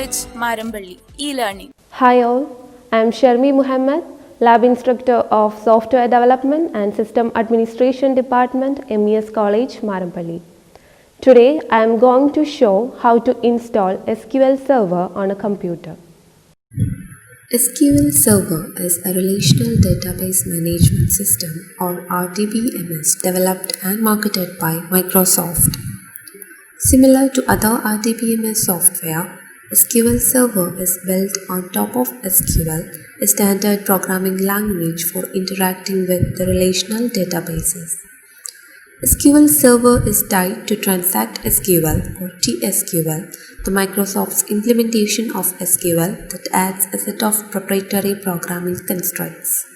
MES Marampally e-learning. Hi all, I am Sharmi Muhammad, Lab Instructor of Software Development and System Administration Department, MES College, Marampally. Today I am going to show how to install SQL Server on a computer. SQL Server is a relational database management system or RDBMS developed and marketed by Microsoft. Similar to other RDBMS software, SQL Server is built on top of SQL, a standard programming language for interacting with the relational databases. SQL Server is tied to Transact SQL or TSQL, the Microsoft's implementation of SQL that adds a set of proprietary programming constructs.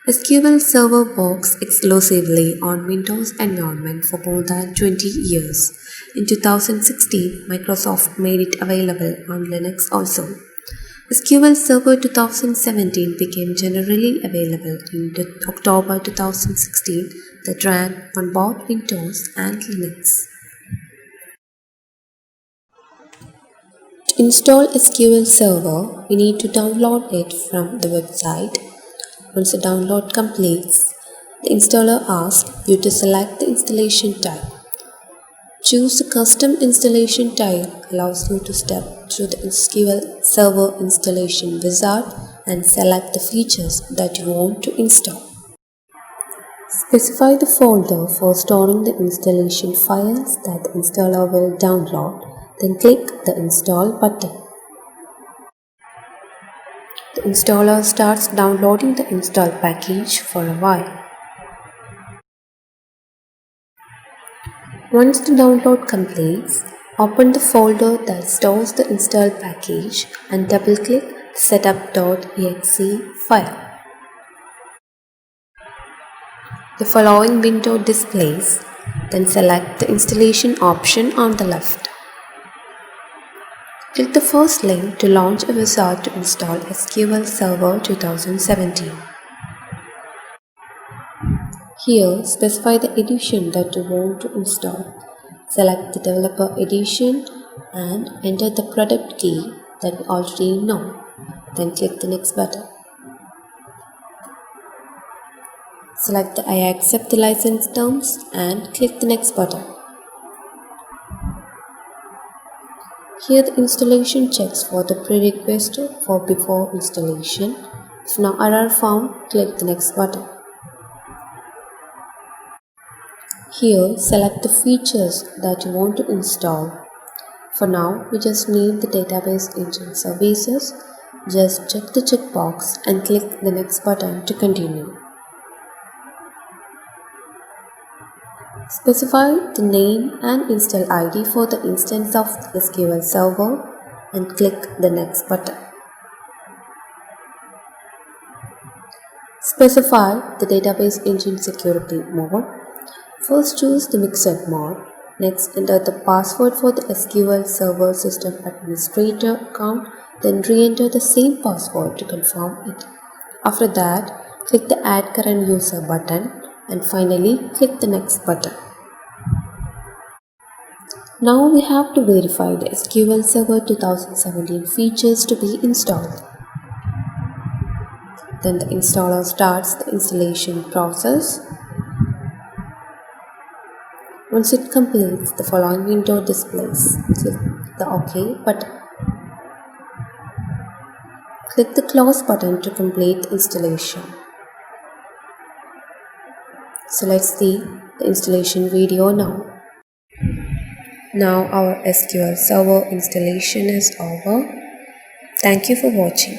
SQL Server works exclusively on Windows environment for more than 20 years. In 2016, Microsoft made it available on Linux also. SQL Server 2017 became generally available in October 2016 that ran on both Windows and Linux. To install SQL Server, we need to download it from the website. Once the download completes, the installer asks you to select the installation type. Choose the custom installation type allows you to step through the SQL Server installation wizard and select the features that you want to install. Specify the folder for storing the installation files that the installer will download, then click the install button. The installer starts downloading the install package for a while. Once the download completes, open the folder that stores the installed package and double-click the setup.exe file. The following window displays, then select the installation option on the left. Click the first link to launch a wizard to install SQL Server 2017. Here, specify the edition that you want to install. Select the developer edition and enter the product key that we already know. Then click the next button. Select the I accept the license terms and click the next button. Here the installation checks for the prerequisite for before installation. If no error found, click the next button. Here select the features that you want to install. For now, we just need the database engine services. Just check the checkbox and click the next button to continue. Specify the name and install ID for the instance of SQL Server and click the next button. Specify the database engine security mode. First choose the mixed mode. Next enter the password for the SQL Server System Administrator account. Then re-enter the same password to confirm it. After that, click the Add Current User button. And finally, click the next button. Now we have to verify the SQL Server 2017 features to be installed. Then the installer starts the installation process. Once it completes, the following window displays. Click the OK button. Click the Close button to complete the installation. So let's see the installation video now. Now our SQL Server installation is over. Thank you for watching.